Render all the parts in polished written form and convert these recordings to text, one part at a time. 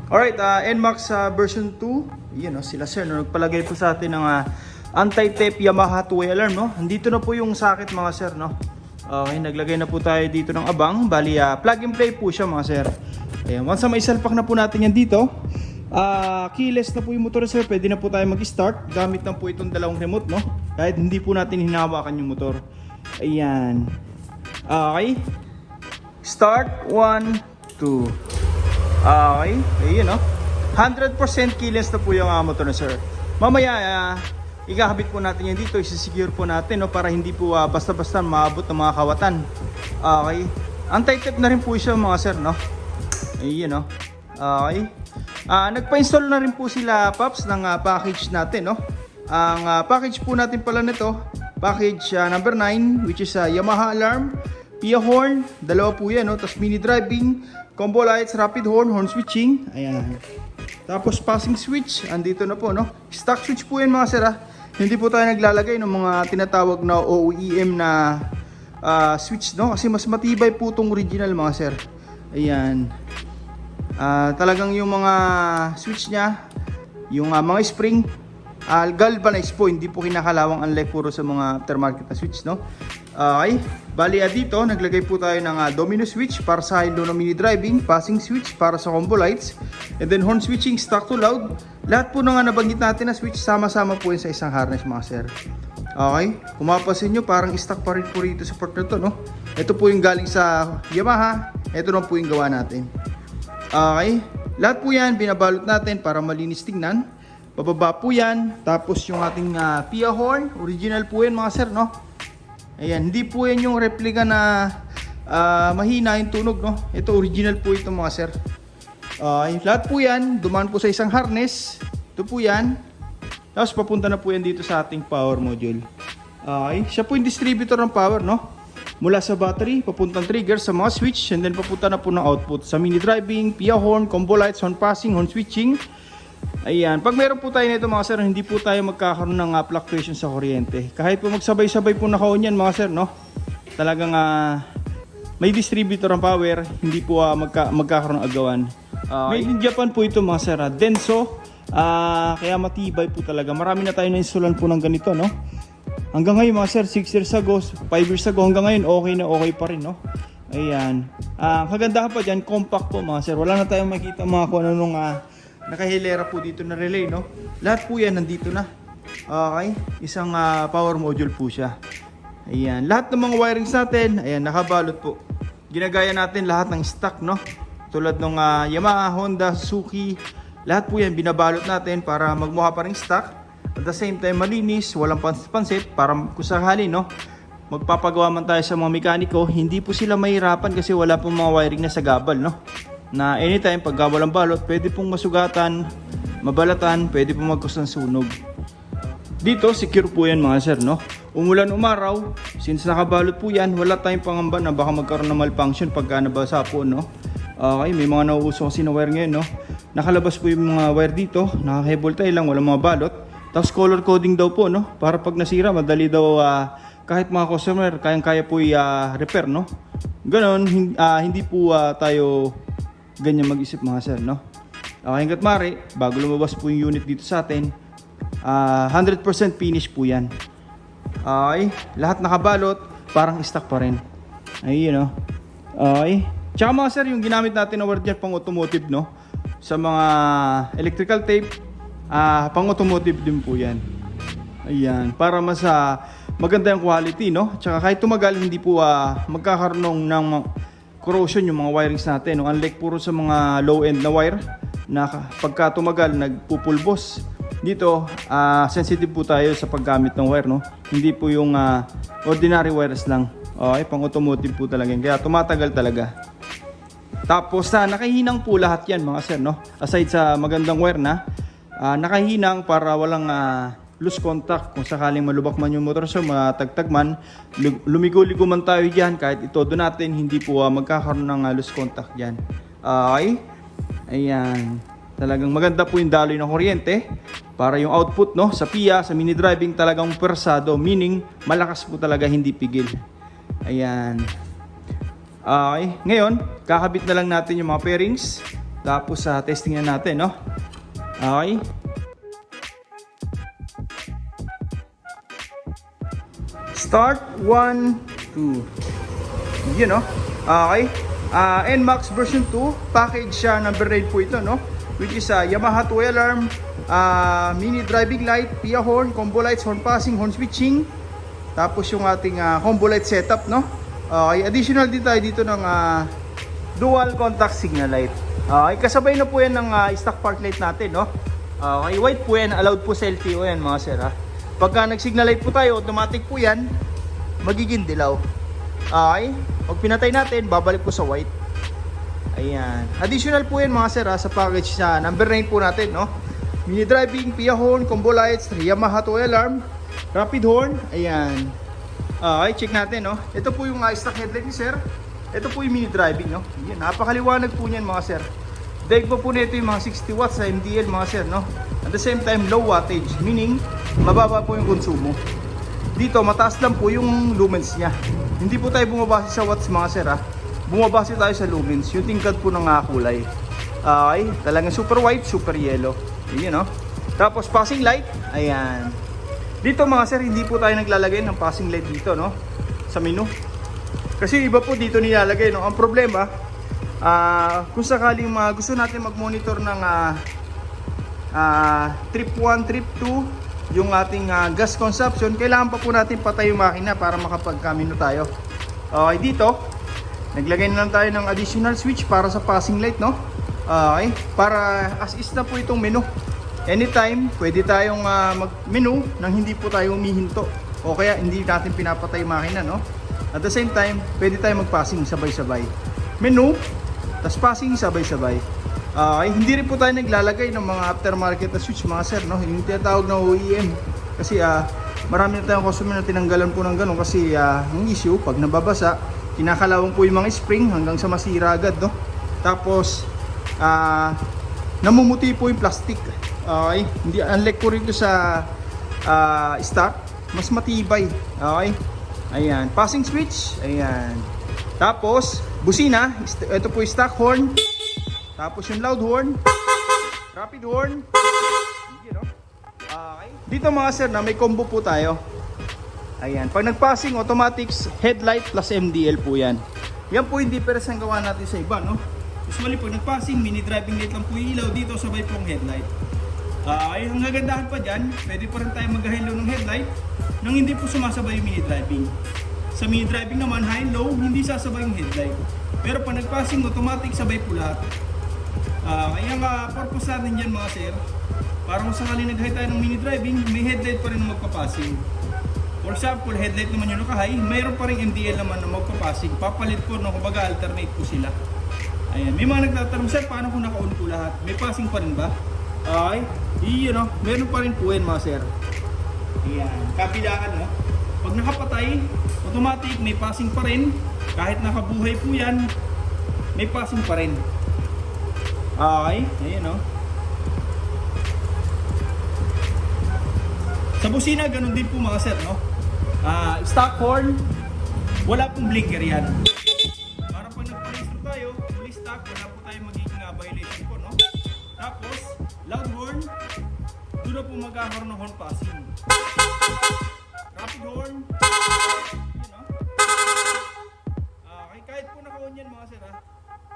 Alright, NMAX version 2. Yan, sila sir, nagpalagay po sa atin ng anti-tape Yamaha 2-way alarm, no? Andito na po yung socket mga sir, no? Okay, naglagay na po tayo dito ng abang. Bali, plug and play po siya mga sir. Ayan, once na may salpak na po natin yan dito, keyless na po yung motor sir. Pwede na po tayo mag-start. Gamit lang po itong dalawang remote, no? Kahit hindi po natin hinawakan yung motor. Ayan. Okay. Start, 1, 2. Okay, ayun, no? 100% keyless na po yung motor na sir. Mamaya, ikakabit po natin yan dito, isi-secure po natin, no? Para hindi po basta-basta maabot ng mga kawatan. Okay, anti-tape na rin po siya mga sir, no? Ayun, no? Okay, nagpa-install na rin po sila Paps ng package natin, no? Ang package po natin pala nito, package number 9, which is Yamaha alarm, PIA horn, dalawa po yan, no? Tapos mini driving, combo lights, rapid horn, horn switching. Ayan. Tapos passing switch, andito na po, no? Stock switch po yan mga sir, Hindi po tayo naglalagay ng mga tinatawag na OEM na switch, no? Kasi mas matibay po itong original mga sir. Ayan. Talagang yung mga switch niya, yung mga spring, galvanized po, hindi po kinakalawang, unlike puro sa mga aftermarket na switch, no? Okay, bali dito naglagay po tayo ng domino switch para sa high low na mini driving, passing switch para sa combo lights, and then horn switching, stock to loud. Lahat po na nabanggit natin na switch, sama-sama po yun sa isang harness mga sir. Okay, kung mapapansin nyo, parang stock pa rin po rito sa part na to, no? Ito po yung galing sa Yamaha, ito na po yung gawa natin. Okay, lahat po yan binabalot natin para malinis tingnan. Bababa po yan, tapos yung ating PIA horn, original po yan mga sir, no? Ayan, hindi po yan yung replica na mahina yung tunog, no? Ito original po ito mga sir. Lahat po yan, dumaan po sa isang harness. Ito po yan. Tapos papunta na po yan dito sa ating power module. Siya po yung distributor ng power, no? Mula sa battery, papuntang trigger sa mga switch, and then papunta na po ng output sa mini driving, PIA horn, combo lights, horn passing, horn switching. Ayan, pag meron po tayo nito mga sir, hindi po tayo magkakaroon ng fluctuation sa kuryente. Kahit po magsabay-sabay po naka-on yan mga sir, no? Talagang may distributor ang power, hindi po magkakaroon ng agawan. Made in Japan po ito mga sir, Denso. Kaya matibay po talaga. Marami na tayo na-installan po ng ganito, no? Hanggang ngayon mga sir, 6 years ago, 5 years ago, hanggang ngayon okay pa rin, no? Ayan. Kagandahan pa dyan, compact po mga sir. Wala na tayong makita mga kung anong nakahilera po dito na relay, no? Lahat po yan nandito na. Okay, isang power module po siya. Ayan, lahat ng mga wirings natin, ayan, nakabalot po. Ginagaya natin lahat ng stock, no? Tulad ng Yamaha, Honda, Suzuki, lahat po yan binabalot natin para magmukha pa rin stock. At the same time malinis, walang pansit para kung sakali, no? Magpapagawa man tayo sa mga mekaniko, hindi po sila mahirapan kasi wala pong mga wiring na sagabal, no? Na anytime pag walang balot, pwede pong masugatan, mabalatan, pwede pong magkos ng sunog. Dito, secure po yan mga sir, no? Umulan, umaraw, since nakabalot po yan, wala tayong pangamba na baka magkaroon ng malfunction pagka nabasa po, no? Okay, may mga nauuso kasi na wire ngayon, no? Nakalabas po yung mga wire dito, naka-high voltage lang, walang mga balot. Tapos color coding daw po, no? Para pag nasira, madali daw kahit mga customer, kayang-kaya po i-repair, no? Ganon, hindi po tayo ganyan mag-isip mga sir, no? Okay, hanggat mari, bago lumabas po yung unit dito sa atin, 100% finish po yan. Okay, lahat nakabalot, parang stock pa rin. Ayun, no? Okay, tsaka mga sir, yung ginamit natin na wire dyan pang automotive, no? Sa mga electrical tape, pang automotive din po yan. Ayan, para mas maganda yung quality, no? Tsaka kahit tumagal, hindi po magkakaroon ng corrosion yung mga wirings natin, no? Unlike puro sa mga low end na wire na pagka tumagal nagpupulbos. Dito sensitive po tayo sa paggamit ng wire, no? Hindi po yung ordinary wires lang. Okay, pang automotive po talaga, kaya tumatagal talaga. Tapos nakahinang po lahat yan mga sir, no? Aside sa magandang wire na nakahinang para walang loose contact. Kung sakaling malubak man yung motor so matagtag man, lumigo-ligo man tayo dyan, kahit itodo natin, hindi po magkakaroon ng loose contact dyan. Okay, ayan, talagang maganda po yung daloy ng kuryente para yung output, no, sa PIA, sa mini driving talagang persado, meaning malakas po talaga, hindi pigil. Ayan. Okay, ngayon kakabit na lang natin yung mga pairings. Tapos testing na natin, no? Okay. Start, 1, 2. Yun, no? Okay. NMAX version 2, package number 9 po ito, no? Which is Yamaha 2 alarm, mini driving light, PIA horn, combo lights, horn passing, horn switching. Tapos yung ating combo light setup, no? Okay, additional din tayo dito ng dual contact signal light. Okay, kasabay na po yan ng stock park light natin, no? Okay, white po yan, allowed po sa LTO yan mga sir, ha? Pagka nag-signal light po tayo, automatic po yan, magiging dilaw. Okay, pag pinatay natin, babalik po sa white. Ayan, additional po yan mga sir, ha, sa package sa number 9 po natin, no? Mini driving, PIA horn, combo lights, Yamaha 2 alarm, rapid horn, ayan. Okay, check natin, no? Ito po yung stock headlight ni sir. Ito po yung mini driving, no? Yan, napakaliwanag po niyan mga sir. Dahil po nito yung mga 60 watts sa MDL mga sir, no? At the same time, low wattage, meaning mababa po yung konsumo. Dito, mataas lang po yung lumens niya. Hindi po tayo bumabase sa watts mga sir, ha? Bumabase tayo sa lumens, yung tingkad po ng kulay. Okay, talagang super white, super yellow. Yun, no? Tapos passing light, ayan. Dito mga sir, hindi po tayo naglalagay ng passing light dito, no? Sa menu. Kasi iba po dito nilalagay, no? Ang problema, kung sakaling gusto natin mag-monitor ng trip 1, trip 2, yung ating gas consumption, kailangan pa po natin patay yung makina para makapag-camino tayo. Okay, dito, naglagay na lang tayo ng additional switch para sa passing light, no? Okay, para as is na po itong menu. Anytime, pwede tayong mag-menu nang hindi po tayo humihinto. O kaya hindi natin pinapatay yung makina, no? At the same time, pwede tayo mag-passing sabay-sabay. Menu, tas passing sabay-sabay. Hindi rin po tayo naglalagay ng mga aftermarket na switch mga sir, no? Yung tinatawag na OEM. Kasi marami na tayong customer na tinanggalan po ng ganun kasi ang issue, pag nababasa, kinakalawang po yung mga spring hanggang sa masira agad, no? Tapos, namumuti po yung plastic. Okay, hindi, unlike po rin sa stock, mas matibay. Okay, ayan, passing switch, ayan. Tapos, busina, ito po yung stock horn. Tapos yung loud horn, rapid horn. Okay, dito mga sir na may combo po tayo. Ayan, pag nag-passing, automatics, headlight plus MDL po yan. Yan po yung difference ang gawa natin sa iba, no? Usually pag nag-passing, mini driving light lang po yung ilaw, dito sabay pong headlight. Ay, ang gagandahan pa dyan, pwede pa rin tayo mag-high-low ng headlight nang hindi po sumasabay yung mini driving. Sa mini driving naman, high-low, hindi sasabay yung headlight. Pero pag nag-passing, automatic sabay po lahat. Kaya purpose natin dyan mga sir, para kung sakali nag-high tayo ng mini driving, may headlight pa rin na magpapassing. For example, headlight naman yung naka-high, mayroon pa rin MDL naman na magpapassing. Papalit po, no, kumbaga alternate po sila. Ayan, may mga nagtatanong, sir, paano kung naka-on po lahat? May passing pa rin ba? Okay, yun, no? Meron pa rin po yan mga sir. Ayan, kabilaan, no? Pag nakapatay, automatic may passing pa rin. Kahit nakabuhay po yan, may passing pa rin. Okay, ayan, no? Sa busina, ganun din po mga sir, no? Stock horn, wala pong blinker yan. Para pag nagpa-register tayo, fully stock, wala po tayong magiging violation po, no? Tapos, loud horn, doon na po mag-horn ng horn passing. Rapid horn, yun, no? Kahit po naka-on yan mga sir,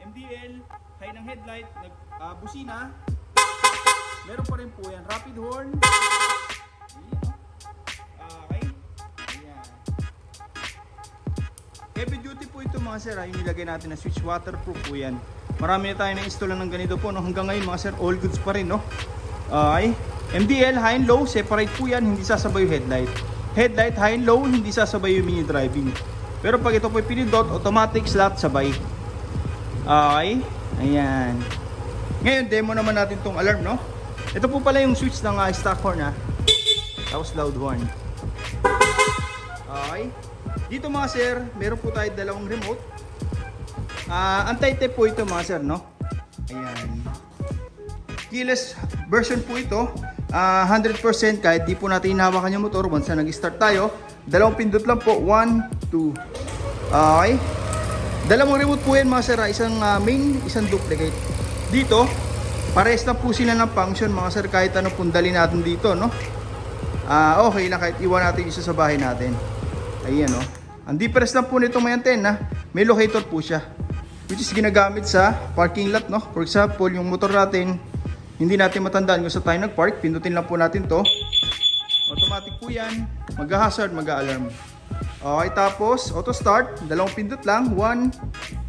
MDL, high ng headlight, busina, meron pa rin po yan. Rapid horn, okay, ayan. Heavy duty po ito mga sir, yung nilagay natin na switch, waterproof po yan. Marami na tayo na-install ng ganito po, no? Hanggang ngayon mga sir, all goods pa rin, no? Okay, MDL, high and low, separate po yan, hindi sasabay yung headlight. Headlight, high and low, hindi sasabay yung mini driving. Pero pag ito po yung pinindot, automatic slot sabay. Okay, ayan. Ngayon, demo naman natin tong alarm, no? Ito po pala yung switch ng stock horn, ha? Tapos loud horn. Okay, dito mga sir, meron po tayo dalawang remote. Anti-tape po ito mga sir, no? Ayan. Keyless version po ito. 100% kahit di po natin hinahawakan yung motor. Once na nag-start tayo, dalawang pindot lang po. 1, 2. Okay. Dalawang remote po yan mga sir. Isang main, isang duplicate. dito, pares na po sila ng function mga sir, kahit ano pong dali natin dito, no? Okay lang kahit iwan natin isa sa bahay natin. Ayan, no? Ang difference lang po nito may antena, may locator po siya, which is ginagamit sa parking lot, no? For example, yung motor natin, hindi natin matandaan kung saan tayo nag-park, pindutin lang po natin to. Automatic po yan, mag-hazard, mag-alarm. Okay, tapos auto start, dalawang pindot lang, 1,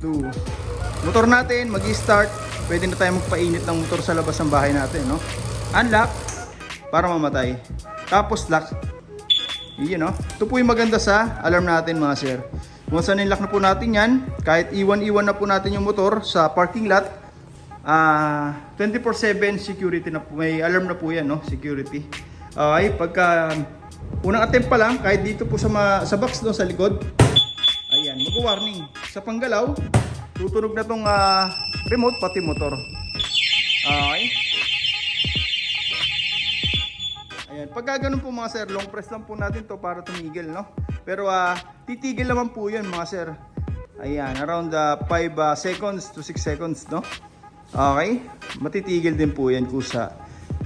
2. Motor natin, mag-start, pwede na tayo magpainit ng motor sa labas ng bahay natin, no? Unlock, para mamatay. Tapos lock. Yun, no? Ito po yung maganda sa alarm natin mga sir. Once na-lock na po natin yan, kahit iwan na po natin yung motor sa parking lot, 24/7 security na po, may alarm na po yan, no? Security. Okay, pagka unang attempt pa lang, kahit dito po sa box doon sa likod, ayan, mag-warning. Sa panggalaw, tutunog na tong remote pati motor. Okay. Ayan, pagka ganun po mga sir, long press lang po natin to para tumigil, no? Pero titigil naman po yun mga sir. Ayan, around 5 seconds to 6 seconds, no? Okay, matitigil din po yan kusa.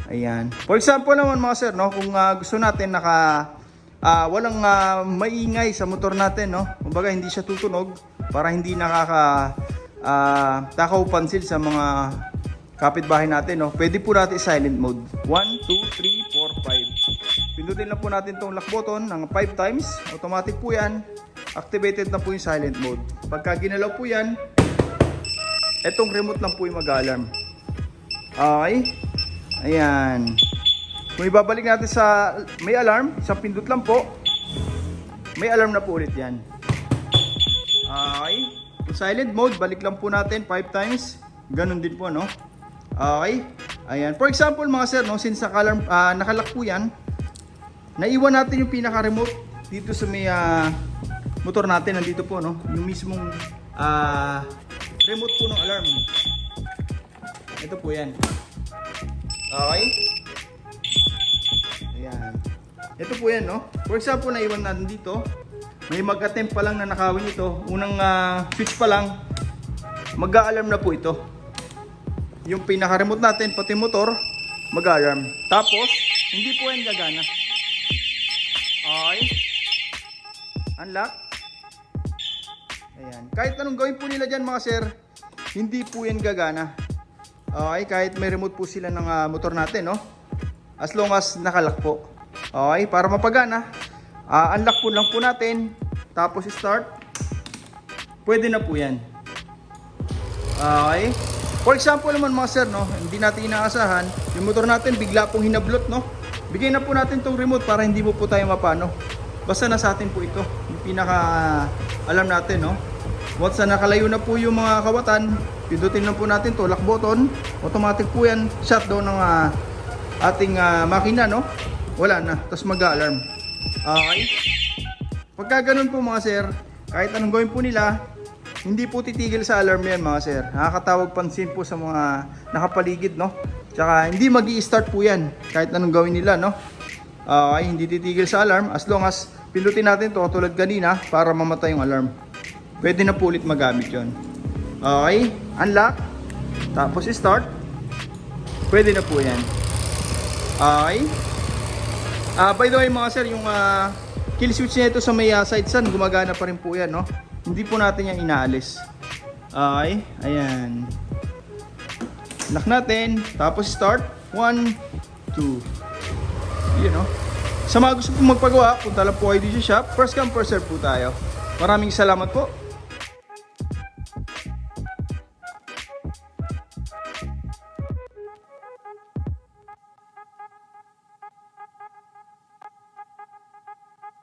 Ayan. For example naman mga sir, no, kung gusto natin walang maingay sa motor natin, no? Kumbaga hindi siya tutunog para hindi takaw pansin sa mga kapitbahay natin, no? Pwede po natin silent mode. 1, 2, 3, 4, 5. Pindutin lang po natin tong lock button ng 5 times. Automatic po yan. Activated na po yung silent mode. Pagka ginalaw po yan, etong remote lang po yung mag-alarm. Okay. Ayan. Kung ibabalik natin sa may alarm, isang pindot lang po, may alarm na po ulit yan. Okay. Yung silent mode, balik lang po natin 5 times. Ganun din po, no? Okay. Ayan. For example mga sir, no, since nakalock po yan, naiwan natin yung pinaka-remote dito sa may motor natin. Nandito po, no? Yung mismong remote po ng alarm. Ito po yan. Okay. Ayan. Ito po yan, no? For example, naiwan natin dito. May mag-attempt pa lang na nakawin ito. Unang switch pa lang, mag-a-alarm na po ito. Yung pinaka-remote natin, pati motor, mag-a-alarm. Tapos, hindi po yan gagana. Okay. Unlock. Ayan. Kahit anong gawin po nila dyan mga sir, hindi po yan gagana. Okay, kahit may remote po sila ng motor natin, no? As long as nakalock po. Okay, para mapagana, unlock po lang po natin, tapos start. Pwede na po yan. Okay. For example naman mga sir, no, hindi natin inaasahan, yung motor natin bigla pong hinablot, no? Bigyan na po natin tong remote para hindi po tayo mapano. Basta nasa atin po ito, yung pinaka alam natin, no? Once na nakalayo na po yung mga kawatan, pindutin lang po natin to lock button, automatic po yan shutdown ng ating makina, no? Wala na, tapos mag-alarm. Okay. Pagka ganun po mga sir, kahit anong gawin po nila, hindi po titigil sa alarm yan mga sir. Nakakatawag pansin po sa mga nakapaligid, no? Tsaka hindi magi-start po yan kahit anong gawin nila, no? Okay, hindi titigil sa alarm as long as pindutin natin to tulad kanina para mamatay yung alarm. Pwede na po ulit magamit yon. Okay, unlock, tapos start. Pwede na po yan. Okay. By the way mga sir, yung kill switch nito sa may side stand, gumagana pa rin po yan, no? Hindi po natin yan inaalis. Okay, ayan. Lock natin, tapos start. 1, 2. Yun, no? Sa mga gusto pong magpagawa, punta lang po kayo dito sa shop. First come, first serve po tayo. Maraming salamat po.